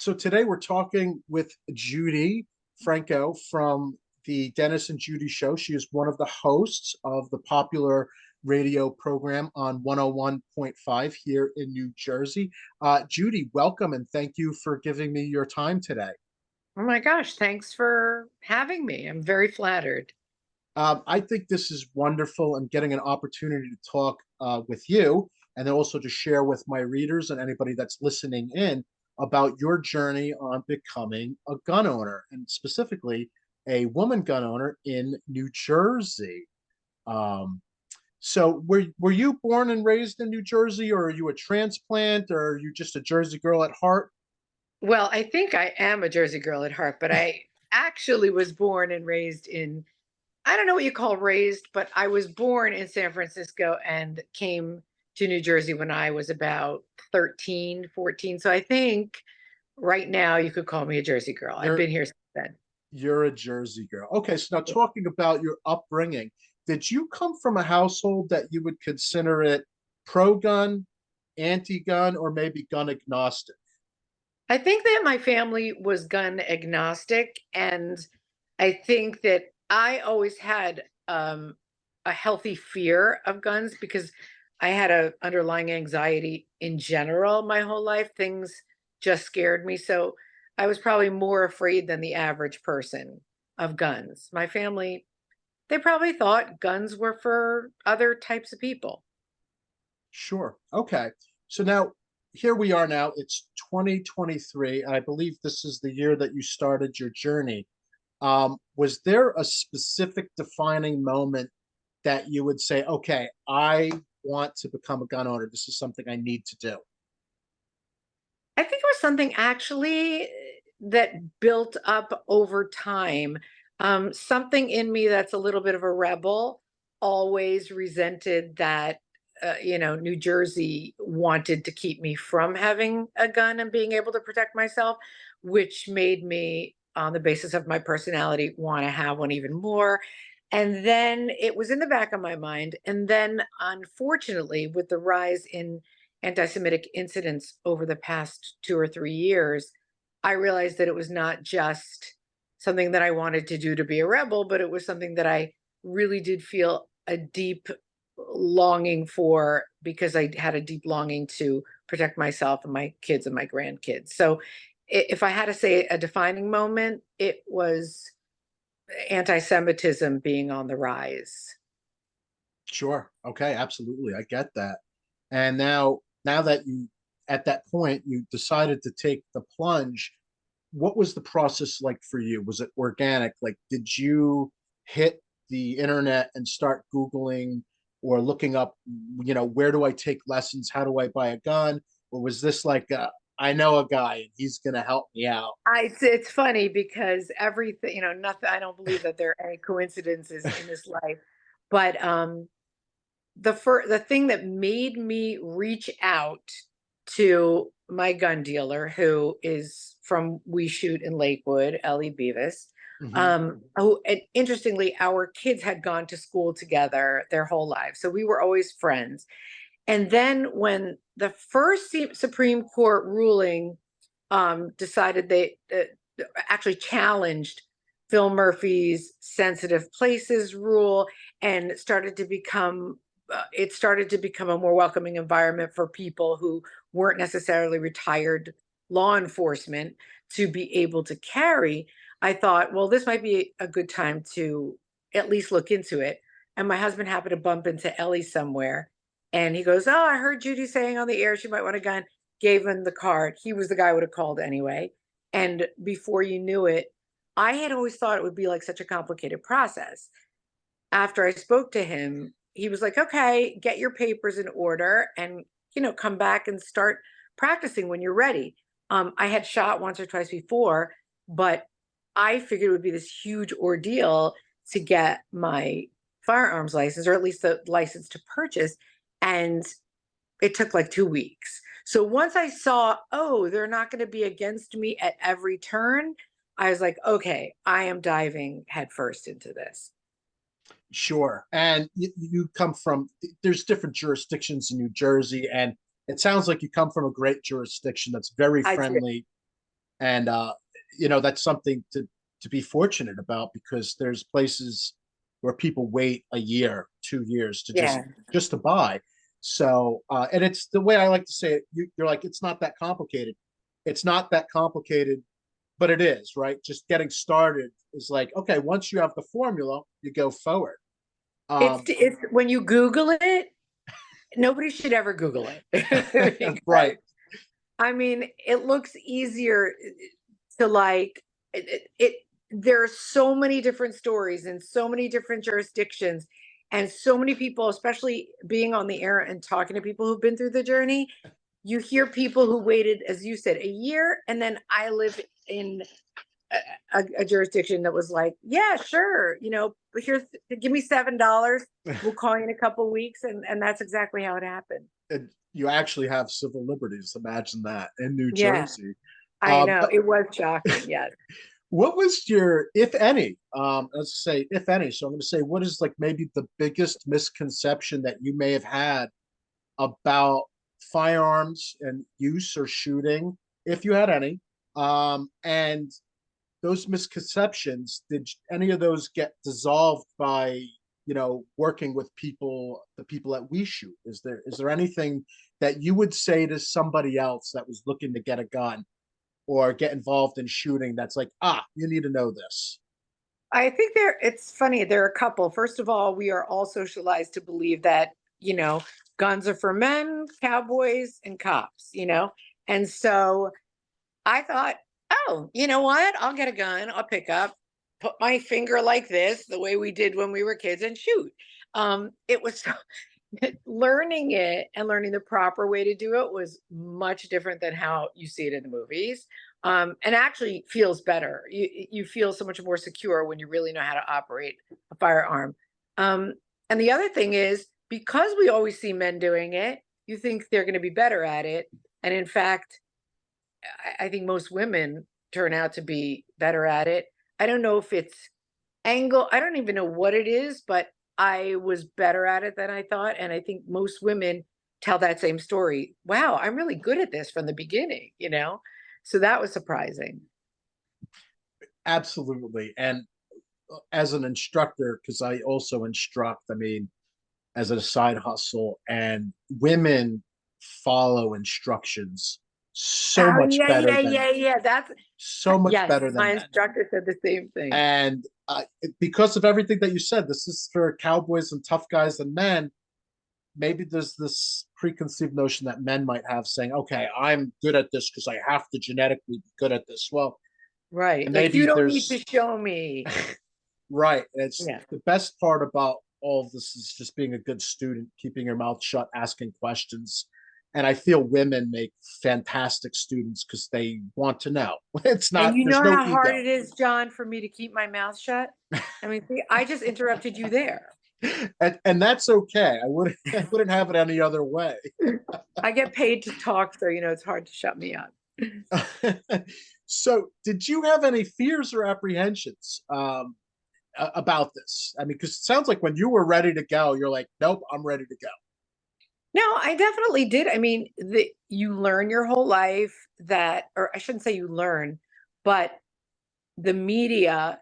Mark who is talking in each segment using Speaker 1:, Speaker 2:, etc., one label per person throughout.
Speaker 1: So today we're talking with Judi Franco from the Dennis and Judi show. She is one of the hosts of the popular radio program on 101.5 here in New Jersey. Judi, welcome and thank you for giving me your time today.
Speaker 2: Oh my gosh, thanks for having me. I'm very flattered.
Speaker 1: I think this is wonderful and getting an opportunity to talk with you and then also to share with my readers and anybody that's listening in about your journey on becoming a gun owner and specifically a woman gun owner in New Jersey. Um, so were you born and raised in New Jersey, or are you a transplant, or are you just a Jersey girl at heart?
Speaker 2: Well, I think I am a Jersey girl at heart, but I actually was born and raised in, I don't know what you call raised, but I was born in San Francisco and came to New Jersey when I was about 13, 14. So I think right now you could call me a Jersey girl. I've
Speaker 1: You're
Speaker 2: been here since then.
Speaker 1: you're a Jersey girl. Okay, so now talking about your upbringing, did you come from a household that you would consider it pro-gun, anti-gun, or maybe gun agnostic?
Speaker 2: I think that my family was gun agnostic, and I think that I always had a healthy fear of guns because I had a underlying anxiety in general my whole life. Things just scared me, so I was probably more afraid than the average person of guns. My family, they probably thought guns were for other types of people.
Speaker 1: Sure. Okay. So now here we are now. It's 2023. And I believe this is the year that you started your journey. Was there a specific defining moment that you would say, okay, I want to become a gun owner. This is something I need to do?
Speaker 2: I think it was something actually that built up over time. Something in me that's a little bit of a rebel always resented that, New Jersey wanted to keep me from having a gun and being able to protect myself, which made me, on the basis of my personality, want to have one even more. And then it was in the back of my mind. And then, unfortunately, with the rise in anti Semitic incidents over the past 2 or 3 years, I realized that it was not just something that I wanted to do to be a rebel, but it was something that I really did feel a deep longing for because I had a deep longing to protect myself and my kids and my grandkids. So, if I had to say a defining moment, it was anti Semitism being on the rise.
Speaker 1: Sure. Okay. Absolutely. I get that. And now that you, at that point, you decided to take the plunge, what was the process like for you? Was it organic? Like, did you hit the internet and start Googling or looking up, where do I take lessons? How do I buy a gun? Or was this like, I know a guy and he's going to help me out?
Speaker 2: It's funny because everything, nothing. I don't believe that there are any coincidences in this life, but the thing that made me reach out to my gun dealer, who is from We Shoot in Lakewood, Ellie Beavis.
Speaker 1: Hmm.
Speaker 2: Who, and interestingly, our kids had gone to school together their whole lives, so we were always friends. And then when the first Supreme Court ruling decided they actually challenged Phil Murphy's sensitive places rule and it started to become a more welcoming environment for people who weren't necessarily retired law enforcement to be able to carry. I thought, well, this might be a good time to at least look into it. And my husband happened to bump into Ellie somewhere. And he goes, oh, I heard Judy saying on the air she might want a gun. Gave him the card. He was the guy I would have called anyway. And before you knew it, I had always thought it would be like such a complicated process. After I spoke to him, he was like, okay, get your papers in order and, come back and start practicing when you're ready. I had shot once or twice before, but I figured it would be this huge ordeal to get my firearms license, or at least the license to purchase. And it took like 2 weeks. So once I saw, oh, they're not going to be against me at every turn, I was like, okay, I am diving headfirst into this.
Speaker 1: Sure. And you come from, there's different jurisdictions in New Jersey, and it sounds like you come from a great jurisdiction that's very
Speaker 2: I did.
Speaker 1: friendly. And that's something to be fortunate about, because there's places where people wait a year, 2 years to
Speaker 2: Yeah.
Speaker 1: just to buy. So and it's the way I like to say it, you're like, it's not that complicated. It's not that complicated, but it is, right? Just getting started is like, okay, once you have the formula, you go forward. Um,
Speaker 2: It's when you Google it, nobody should ever Google it.
Speaker 1: right.
Speaker 2: Because I mean, it looks easier to like there are so many different stories in so many different jurisdictions, and so many people, especially being on the air and talking to people who've been through the journey. You hear people who waited, as you said, a year, and then I live in a jurisdiction that was like, yeah, sure, but here's, give me $7. We'll call you in a couple of weeks, and that's exactly how it happened.
Speaker 1: And you actually have civil liberties. Imagine that in New
Speaker 2: Yeah,
Speaker 1: Jersey.
Speaker 2: I
Speaker 1: Um,
Speaker 2: know, it was shocking. Yes.
Speaker 1: what was your, if any, let's say, if any. So I'm going to say, what is like maybe the biggest misconception that you may have had about firearms and use or shooting, if you had any? And those misconceptions, did any of those get dissolved by working with people, the people that we shoot? Is there anything that you would say to somebody else that was looking to get a gun or get involved in shooting, that's like, you need to know this?
Speaker 2: I think it's funny. There are a couple. First of all, we are all socialized to believe that, guns are for men, cowboys, and cops. And so I thought, oh, you know what? I'll get a gun, I'll pick up, put my finger like this, the way we did when we were kids, and shoot. It was learning it and learning the proper way to do it was much different than how you see it in the movies. And actually feels better. You feel so much more secure when you really know how to operate a firearm. And the other thing is, because we always see men doing it, you think they're going to be better at it. And in fact, I think most women turn out to be better at it. I don't know if it's angle. I don't even know what it is, but I was better at it than I thought. And I think most women tell that same story. Wow, I'm really good at this from the beginning. So that was surprising.
Speaker 1: Absolutely. And as an instructor, because I also instruct, I mean, as a side hustle, and women follow instructions so
Speaker 2: Oh,
Speaker 1: much
Speaker 2: yeah,
Speaker 1: better
Speaker 2: yeah,
Speaker 1: than
Speaker 2: yeah, yeah.
Speaker 1: so much
Speaker 2: Yes,
Speaker 1: better
Speaker 2: my
Speaker 1: than men.
Speaker 2: instructor said the same thing.
Speaker 1: And because of everything that you said, this is for cowboys and tough guys and men. Maybe there's this preconceived notion that men might have, saying, okay, I'm good at this because I have to genetically be good at this. Well,
Speaker 2: Right.
Speaker 1: and
Speaker 2: Like, you
Speaker 1: maybe
Speaker 2: don't need to
Speaker 1: there's
Speaker 2: show me.
Speaker 1: right. It's
Speaker 2: Yeah.
Speaker 1: the best part about all of this is just being a good student, keeping your mouth shut, asking questions. And I feel women make fantastic students because they want to know. It's
Speaker 2: And
Speaker 1: not,
Speaker 2: you
Speaker 1: there's
Speaker 2: know
Speaker 1: no
Speaker 2: how hard
Speaker 1: ego.
Speaker 2: it is, John, for me to keep my mouth shut? I mean, see, I just interrupted you there.
Speaker 1: And that's okay. I wouldn't have it any other way.
Speaker 2: I get paid to talk, so it's hard to shut me up.
Speaker 1: So, did you have any fears or apprehensions about this? I mean, because it sounds like when you were ready to go, you're like, nope, I'm ready to go.
Speaker 2: No, I definitely did. I mean, you learn your whole life that, or I shouldn't say you learn, but the media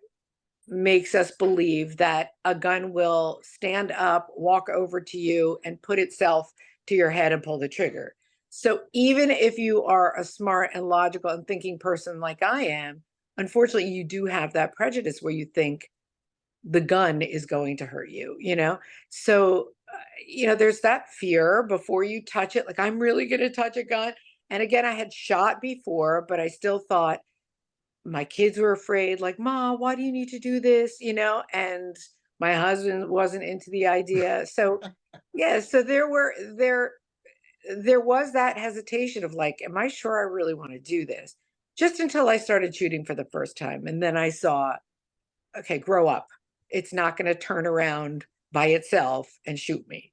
Speaker 2: makes us believe that a gun will stand up, walk over to you, and put itself to your head and pull the trigger. So even if you are a smart and logical and thinking person like I am, unfortunately, you do have that prejudice where you think the gun is going to hurt you. So, there's that fear before you touch it. Like, I'm really going to touch a gun. And again, I had shot before, but I still thought, my kids were afraid, like, Ma, why do you need to do this? And my husband wasn't into the idea. So yeah, so there was that hesitation of like, am I sure I really want to do this? Just until I started shooting for the first time. And then I saw, okay, grow up. It's not going to turn around by itself and shoot me.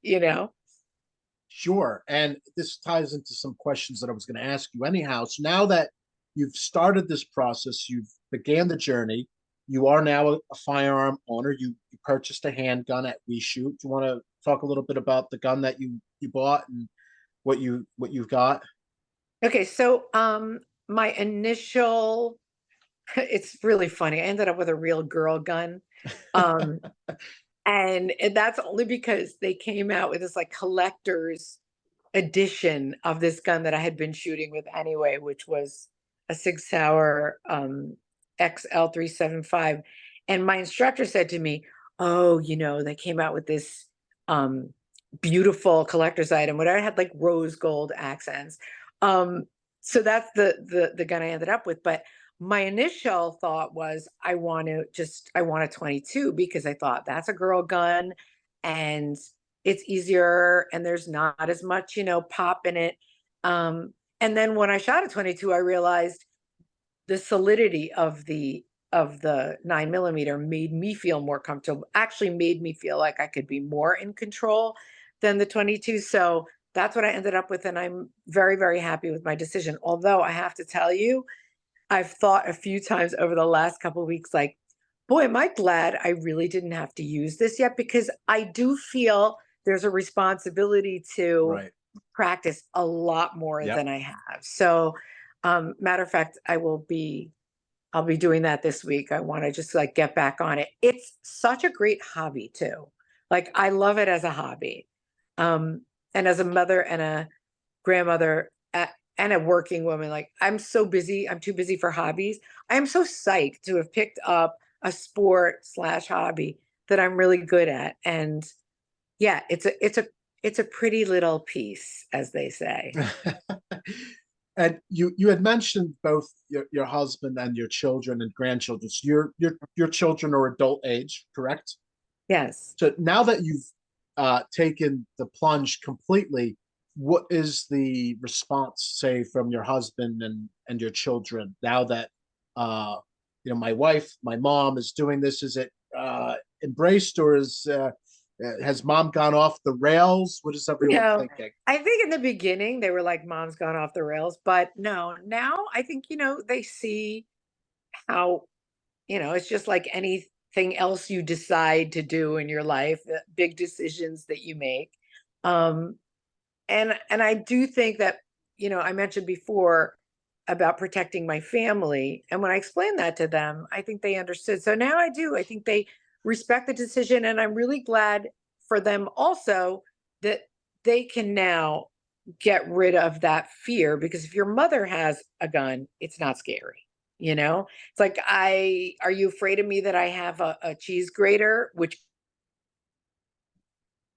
Speaker 1: Sure. And this ties into some questions that I was going to ask you anyhow. So now that you've started this process, you've began the journey, you are now a firearm owner. You purchased a handgun at We Shoot. Do you want to talk a little bit about the gun that you bought and what you've got?
Speaker 2: Okay, so my initial, it's really funny. I ended up with a real girl gun. Um, and that's only because they came out with this like collector's edition of this gun that I had been shooting with anyway, which was a Sig Sauer XL375. And my instructor said to me, "Oh, they came out with this um, beautiful collector's item, whatever, it had like rose gold accents." Um, so that's the gun I ended up with. But my initial thought was I want a 22 because I thought that's a girl gun and it's easier and there's not as much, pop in it. And then when I shot a 22, I realized the solidity of the 9 millimeter made me feel more comfortable, actually made me feel like I could be more in control than the 22. So that's what I ended up with. And I'm very, very happy with my decision. Although I have to tell you, I've thought a few times over the last couple of weeks, like, boy, am I glad I really didn't have to use this yet, because I do feel there's a responsibility to
Speaker 1: Right.
Speaker 2: practice a lot more
Speaker 1: Yep.
Speaker 2: than I have. So, matter of fact, I'll be doing that this week. I want to just like get back on it. It's such a great hobby too. Like I love it as a hobby. Um, and as a mother and a grandmother and a working woman, like I'm so busy. I'm too busy for hobbies. I am so psyched to have picked up a sport slash hobby that I'm really good at. And yeah, it's a pretty little piece, as they say.
Speaker 1: And you had mentioned both your husband and your children and grandchildren. So your children are adult age, correct?
Speaker 2: Yes.
Speaker 1: So now that you've taken the plunge completely, what is the response, say, from your husband and your children now that uh, my wife, my mom is doing this? Is it embraced, or has mom gone off the rails? What is
Speaker 2: You
Speaker 1: everyone
Speaker 2: know,
Speaker 1: thinking?
Speaker 2: I think in the beginning they were like, "Mom's gone off the rails," but no, now I think, they see how, it's just like anything else you decide to do in your life, big decisions that you make. Um, and I do think that, I mentioned before about protecting my family. And when I explained that to them, I think they understood. So now I do. I think they respect the decision. And I'm really glad for them also that they can now get rid of that fear, because if your mother has a gun, it's not scary. It's like, are you afraid of me that I have a cheese grater, which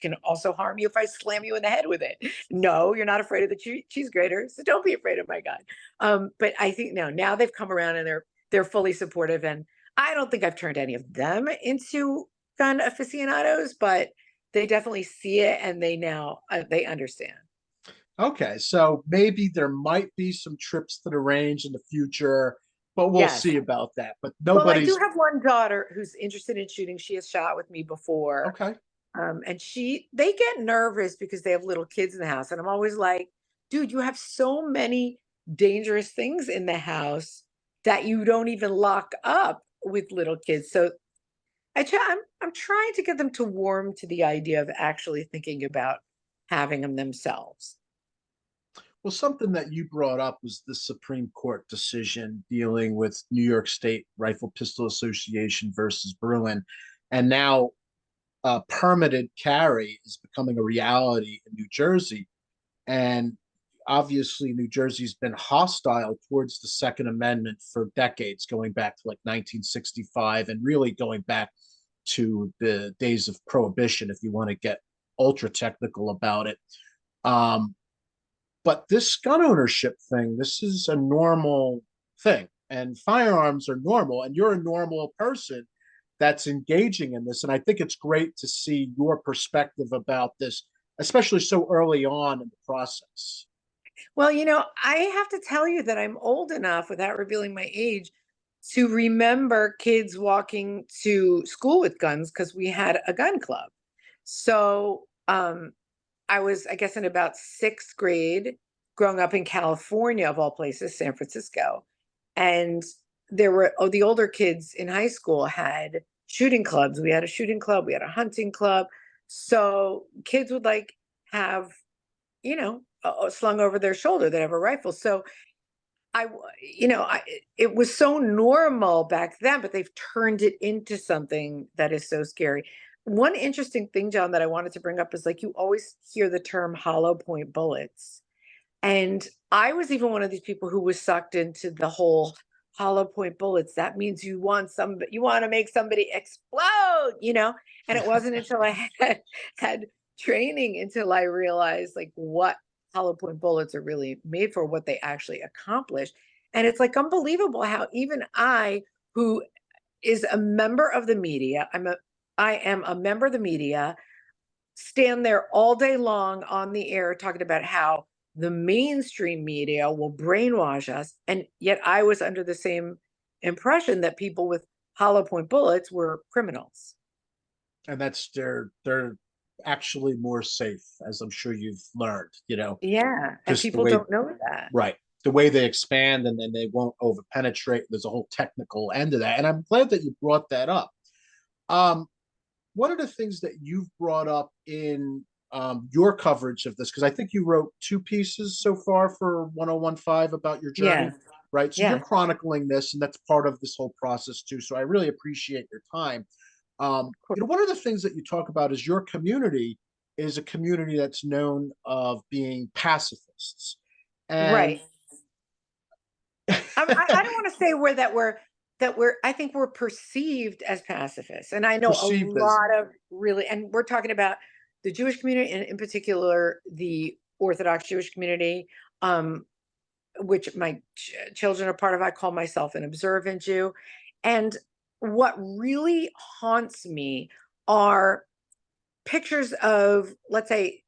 Speaker 2: can also harm you if I slam you in the head with it? No, you're not afraid of the cheese grater, so don't be afraid of my gun. But I think now they've come around and they're fully supportive, and I don't think I've turned any of them into gun aficionados, but they definitely see it and they understand.
Speaker 1: Okay, so maybe there might be some trips to the range in the future, but we'll
Speaker 2: Yes.
Speaker 1: see about that. But
Speaker 2: Well, I do
Speaker 1: nobody's
Speaker 2: have one daughter who's interested in shooting. She has shot with me before.
Speaker 1: okay.
Speaker 2: And they get nervous because they have little kids in the house. And I'm always like, dude, you have so many dangerous things in the house that you don't even lock up with little kids. So I'm trying to get them to warm to the idea of actually thinking about having them themselves.
Speaker 1: Well, something that you brought up was the Supreme Court decision dealing with New York State Rifle Pistol Association versus Bruin. And now permitted carry is becoming a reality in New Jersey. And obviously, New Jersey's been hostile towards the Second Amendment for decades, going back to like 1965 and really going back to the days of Prohibition, if you want to get ultra technical about it. Um, but this gun ownership thing, this is a normal thing, and firearms are normal, and you're a normal person that's engaging in this. And I think it's great to see your perspective about this, especially so early on in the process.
Speaker 2: Well, I have to tell you that I'm old enough, without revealing my age, to remember kids walking to school with guns because we had a gun club. So I was, I guess, in about sixth grade, growing up in California, of all places, San Francisco. And the older kids in high school had shooting clubs. We had a shooting club, we had a hunting club. So kids would like have, slung over their shoulder, they have a rifle. So it was so normal back then, but they've turned it into something that is so scary. One interesting thing, John, that I wanted to bring up is like you always hear the term hollow point bullets. And I was even one of these people who was sucked into the whole hollow point bullets. That means you want to make somebody explode, you know? And it wasn't until I had training until I realized like what hollow point bullets are really made for, what they actually accomplish. And it's like unbelievable how even I, who is a member of the media, I am a member of the media, stand there all day long on the air talking about how the mainstream media will brainwash us. And yet I was under the same impression that people with hollow point bullets were criminals.
Speaker 1: And that's they're actually more safe, as I'm sure you've learned,
Speaker 2: Yeah. And
Speaker 1: just the
Speaker 2: people
Speaker 1: way,
Speaker 2: don't know that.
Speaker 1: right, the way they expand, and then they won't over penetrate. There's a whole technical end of that. And I'm glad that you brought that up. Um, what are the things that you've brought up in your coverage of this? Because I think you wrote two pieces so far for 1015 about your journey,
Speaker 2: Yeah.
Speaker 1: right? So you're
Speaker 2: Yeah.
Speaker 1: chronicling this, and that's part of this whole process too. So I really appreciate your time. One of the things that you talk about is your community is a community that's known of being pacifists.
Speaker 2: Right.
Speaker 1: And
Speaker 2: I don't want to say we're I think we're perceived as pacifists. And I know a
Speaker 1: perceived as,
Speaker 2: lot of really, and we're talking about the Jewish community and in particular the Orthodox Jewish community, which my children are part of. I call myself an observant Jew. And what really haunts me are pictures of, let's say,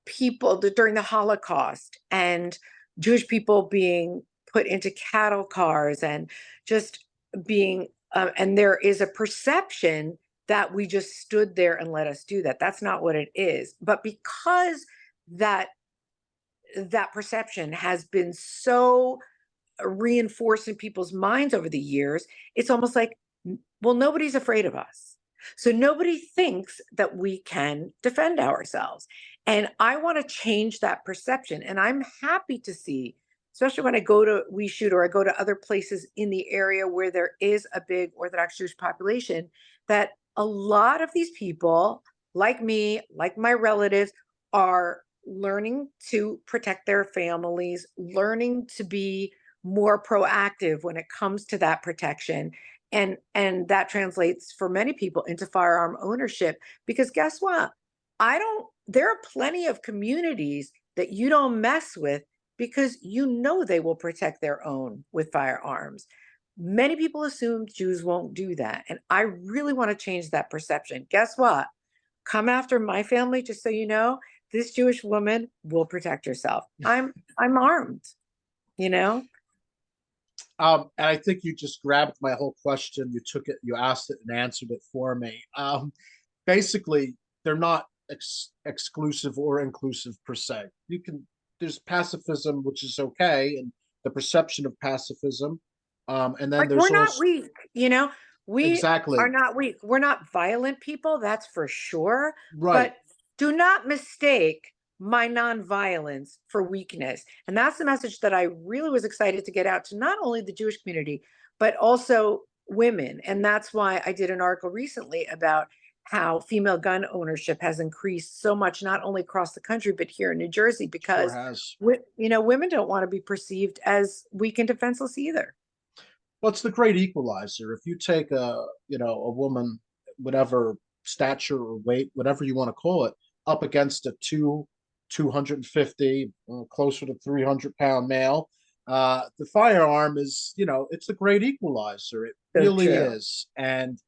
Speaker 2: people during the Holocaust and Jewish people being put into cattle cars and just being, and there is a perception that we just stood there and let us do that. That's not what it is. But because that that perception has been so reinforced in people's minds over the years, it's almost like, well, nobody's afraid of us. So nobody thinks that we can defend ourselves. And I want to change that perception. And I'm happy to see, especially when I go to We Shoot or I go to other places in the area where there is a big Orthodox Jewish population, that a lot of these people, like me, like my relatives, are learning to protect their families, learning to be more proactive when it comes to that protection. And that translates for many people into firearm ownership, because guess what, I don't there are plenty of communities that you don't mess with because they will protect their own with firearms. Many people assume Jews won't do that, and I really want to change that perception. Guess what, come after my family, just so you know, this Jewish woman will protect herself. I'm armed, you know.
Speaker 1: and I think you just grabbed my whole question. You took it, you asked it, and answered it for me. Basically, they're not exclusive or inclusive per se. There's pacifism, which is okay, and the perception of pacifism, and then
Speaker 2: Like, we're
Speaker 1: there's
Speaker 2: not
Speaker 1: also,
Speaker 2: weak, you know? We are
Speaker 1: exactly,
Speaker 2: not weak. We're not violent people, that's for sure.
Speaker 1: right.
Speaker 2: But do not mistake my nonviolence for weakness. And that's the message that I really was excited to get out to not only the Jewish community, but also women. And that's why I did an article recently about how female gun ownership has increased so much, not only across the country, but here in New Jersey,
Speaker 1: Sure
Speaker 2: because
Speaker 1: has.
Speaker 2: women don't want to be perceived as weak and defenseless either.
Speaker 1: Well, it's the great equalizer. If you take a woman, whatever stature or weight, whatever you want to call it, up against a 250, closer to 300 pound male, the firearm is, it's the great equalizer. It
Speaker 2: So
Speaker 1: really
Speaker 2: true.
Speaker 1: is. And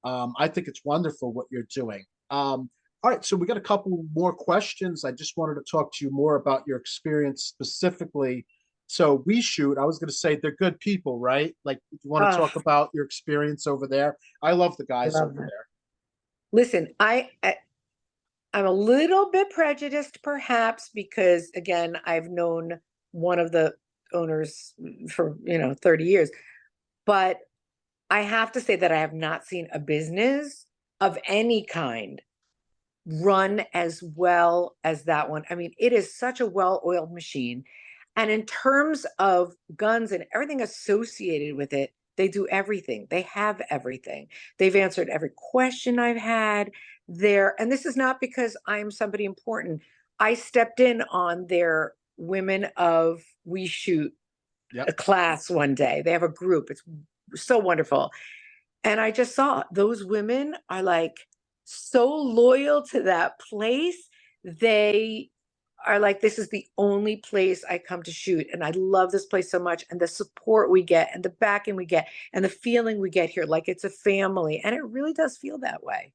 Speaker 1: I think it's wonderful what you're doing. All right, so we got a couple more questions. I just wanted to talk to you more about your experience specifically. So We Shoot, I was going to say they're good people, right? Like, if you want to
Speaker 2: Oh,
Speaker 1: talk about your experience over there, I love the
Speaker 2: I
Speaker 1: guys over
Speaker 2: love that.
Speaker 1: there.
Speaker 2: Listen, I'm a little bit prejudiced, perhaps, because again, I've known one of the owners for 30 years. But I have to say that I have not seen a business of any kind run as well as that one. I mean, it is such a well-oiled machine. And in terms of guns and everything associated with it, they do everything. They have everything. They've answered every question I've had there. And this is not because I'm somebody important. I stepped in on their Women of We Shoot a
Speaker 1: Yep.
Speaker 2: class one day. They have a group. It's so wonderful. And I just saw those women are like so loyal to that place. They are like, this is the only place I come to shoot. And I love this place so much. And the support we get and the backing we get and the feeling we get here, like it's a family. And it really does feel that way.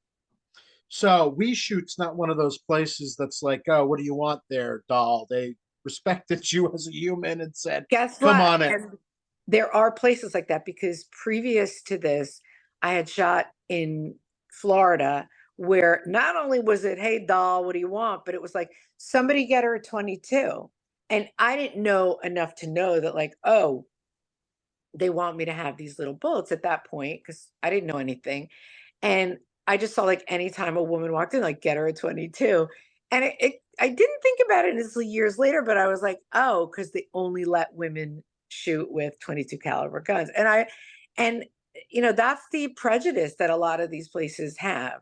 Speaker 1: So We Shoot's not one of those places that's like, oh, what do you want there, doll? They respected you as a human and said,
Speaker 2: Guess
Speaker 1: come
Speaker 2: what?
Speaker 1: on in.
Speaker 2: And there are places like that because previous to this, I had shot in Florida where not only was it, hey, doll, what do you want? But it was like, somebody get her a 22. And I didn't know enough to know that, like, oh, they want me to have these little bullets at that point because I didn't know anything. And I just saw like anytime a woman walked in, like get her a 22. And I didn't think about it until years later, but I was like, oh, because they only let women shoot with 22 caliber guns. And that's the prejudice that a lot of these places have.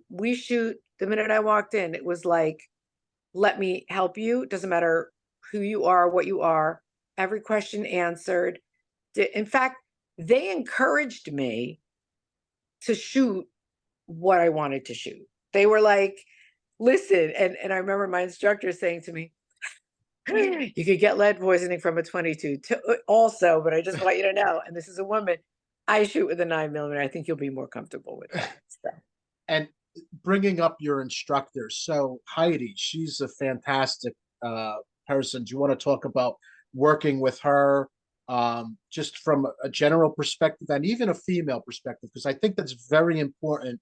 Speaker 2: We shoot the minute I walked in, it was like, let me help you. It doesn't matter who you are, what you are, every question answered. In fact, they encouraged me to shoot what I wanted to shoot. They were like, listen, and I remember my instructor saying to me, you could get lead poisoning from a 22 also, but I just want you to know, and this is a woman, I shoot with a 9mm. I think you'll be more comfortable with that. So.
Speaker 1: And bringing up your instructor, so Heidi, she's a fantastic person. Do you want to talk about working with her, just from a general perspective and even a female perspective? Because I think that's very important.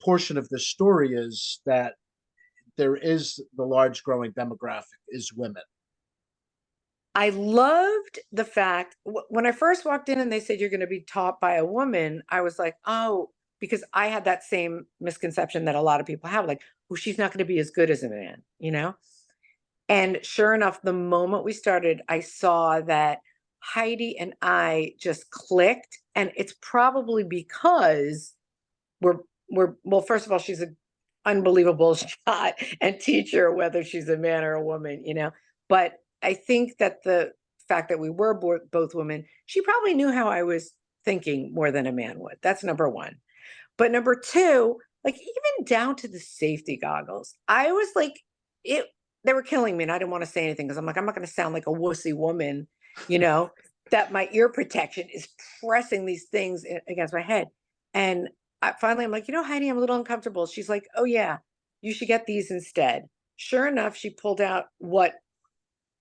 Speaker 1: Portion of this story is that there is the large growing demographic is women.
Speaker 2: I loved the fact when I first walked in and they said you're going to be taught by a woman, I was like, oh, because I had that same misconception that a lot of people have, like, well, she's not going to be as good as a man. And sure enough, the moment we started, I saw that Heidi and I just clicked. And it's probably because well, first of all, she's an unbelievable shot and teacher, whether she's a man or a woman. But I think that the fact that we were both women, she probably knew how I was thinking more than a man would. That's number one. But number two, like even down to the safety goggles, I was like, they were killing me. And I didn't want to say anything because I'm like, I'm not going to sound like a wussy woman, you know, that my ear protection is pressing these things against my head. And finally, I'm like, Heidi, I'm a little uncomfortable. She's like, oh, yeah, you should get these instead. Sure enough, she pulled out what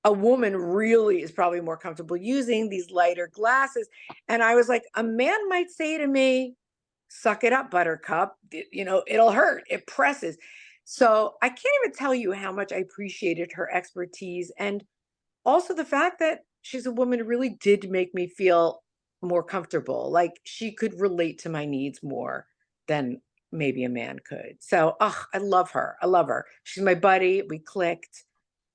Speaker 2: a woman really is probably more comfortable using, these lighter glasses. And I was like, a man might say to me, suck it up, buttercup. It'll hurt. It presses. So I can't even tell you how much I appreciated her expertise. And also the fact that she's a woman really did make me feel more comfortable. Like she could relate to my needs more than maybe a man could. So, I love her. I love her. She's my buddy. We clicked.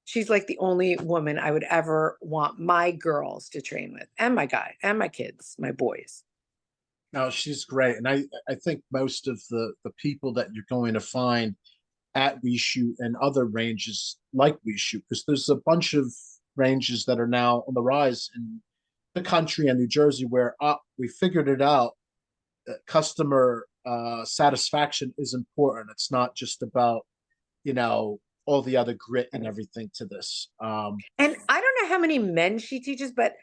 Speaker 2: She's like the only woman I would ever want my girls to train with, and my guy, and my kids, my boys.
Speaker 1: No, she's great. And I think most of the people that you're going to find at We Shoot and other ranges like We Shoot, because there's a bunch of ranges that are now on the rise in the country and New Jersey where we figured it out. Customer satisfaction is important. It's not just about, all the other grit and everything to this.
Speaker 2: And I don't know how many men she teaches, but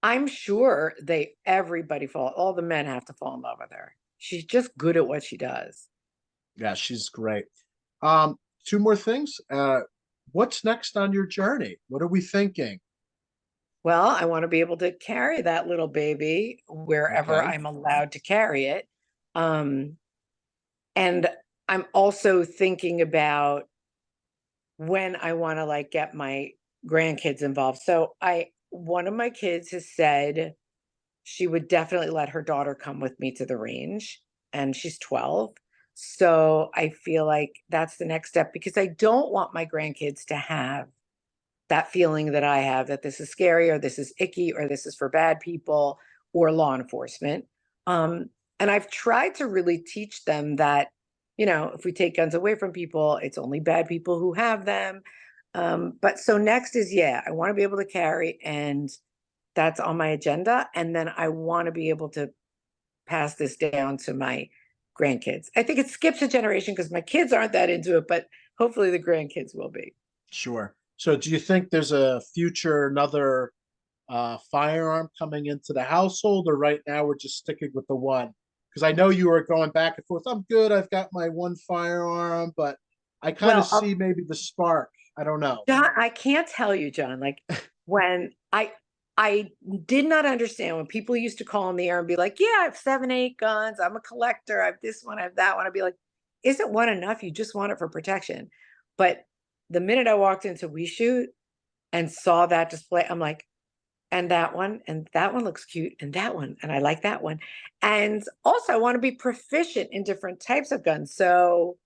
Speaker 2: I'm sure all the men have to fall in love with her. She's just good at what she does.
Speaker 1: Yeah, she's great. Two more things. What's next on your journey? What are we thinking?
Speaker 2: Well, I want to be able to carry that little baby wherever
Speaker 1: Okay.
Speaker 2: I'm allowed to carry it. Um, and I'm also thinking about when I want to like get my grandkids involved. So one of my kids has said she would definitely let her daughter come with me to the range, and she's 12. So I feel like that's the next step because I don't want my grandkids to have that feeling that I have that this is scary or this is icky or this is for bad people or law enforcement. And I've tried to really teach them that, if we take guns away from people, it's only bad people who have them. But so next is, yeah, I want to be able to carry, and that's on my agenda. And then I want to be able to pass this down to my grandkids. I think it skips a generation because my kids aren't that into it, but hopefully the grandkids will be.
Speaker 1: Sure. So do you think there's a future, another firearm coming into the household, or right now we're just sticking with the one? Because I know you were going back and forth. I'm good. I've got my one firearm, but I kind of
Speaker 2: Well,
Speaker 1: see maybe the spark. I don't know.
Speaker 2: John, I can't tell you, John, like when I did not understand when people used to call in the air and be like, yeah, I have 7, 8 guns. I'm a collector. I have this one, I have that one. I'd be like, isn't one enough? You just want it for protection. But the minute I walked into We Shoot and saw that display, I'm like, and that one looks cute, and that one, and I like that one. And also I want to be proficient in different types of guns. So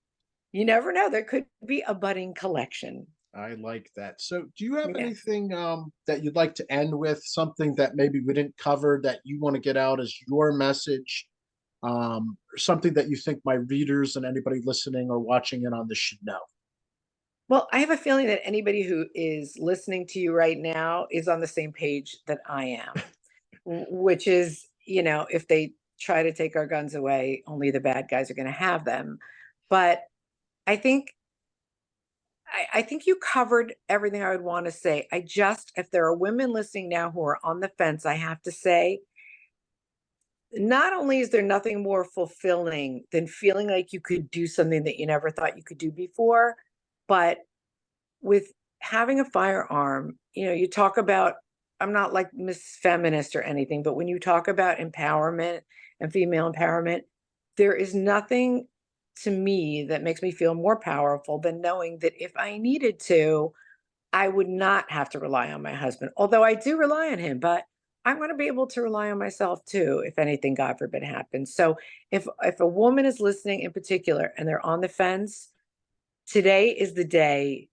Speaker 2: you never know. There could be a budding collection.
Speaker 1: I like that. So do you have
Speaker 2: Yes.
Speaker 1: anything that you'd like to end with? Something that maybe we didn't cover that you want to get out as your message? Or something that you think my readers and anybody listening or watching in on this should know?
Speaker 2: Well, I have a feeling that anybody who is listening to you right now is on the same page that I am, which is, if they try to take our guns away, only the bad guys are going to have them. But I think I think you covered everything I would want to say. If there are women listening now who are on the fence, I have to say, not only is there nothing more fulfilling than feeling like you could do something that you never thought you could do before, but with having a firearm, you talk about, I'm not like Miss Feminist or anything, but when you talk about empowerment and female empowerment, there is nothing to me that makes me feel more powerful than knowing that if I needed to, I would not have to rely on my husband. Although I do rely on him, but I'm going to be able to rely on myself too if anything, God forbid, happens. So if a woman is listening in particular and they're on the fence, today is the day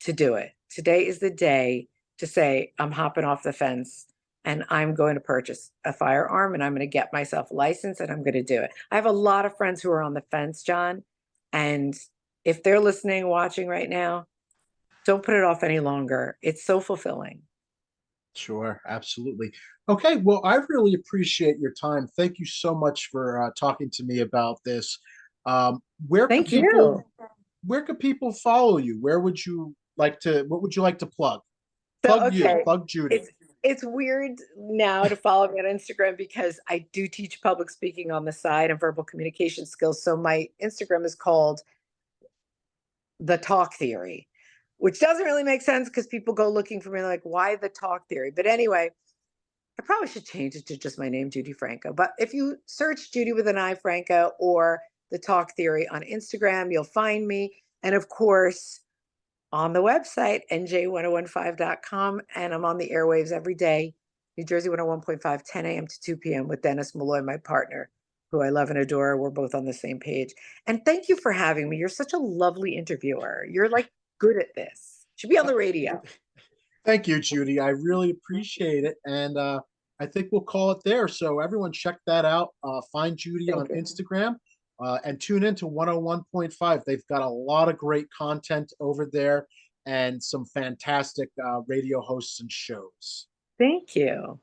Speaker 2: to do it. Today is the day to say, I'm hopping off the fence and I'm going to purchase a firearm and I'm going to get myself a license and I'm going to do it. I have a lot of friends who are on the fence, John. And if they're listening, watching right now, don't put it off any longer. It's so fulfilling.
Speaker 1: Sure, absolutely. Okay, well, I really appreciate your time. Thank you so much for talking to me about this. Where could
Speaker 2: Thank you.
Speaker 1: people follow you? Where would you like to? What would you like to plug?
Speaker 2: So,
Speaker 1: Plug you.
Speaker 2: okay,
Speaker 1: Plug Judi.
Speaker 2: it's weird now to follow me on Instagram because I do teach public speaking on the side and verbal communication skills. So my Instagram is called The Talk Theory, which doesn't really make sense because people go looking for me like, why the talk theory? But anyway, I probably should change it to just my name, Judi Franco. But if you search Judi with an I, Franco, or The Talk Theory on Instagram, you'll find me. And of course, on the website, nj1015.com. And I'm on the airwaves every day, New Jersey 101.5, 10 a.m. to 2 p.m. with Dennis Malloy, my partner, who I love and adore. We're both on the same page. And thank you for having me. You're such a lovely interviewer. You're like good at this. Should be on
Speaker 1: Uh,
Speaker 2: the radio.
Speaker 1: Thank you, Judi. I really appreciate it, and I think we'll call it there. So everyone, check that out. Find Judi on
Speaker 2: Thank you.
Speaker 1: Instagram, and tune in to 101.5. They've got a lot of great content over there, and some fantastic radio hosts and shows.
Speaker 2: Thank you.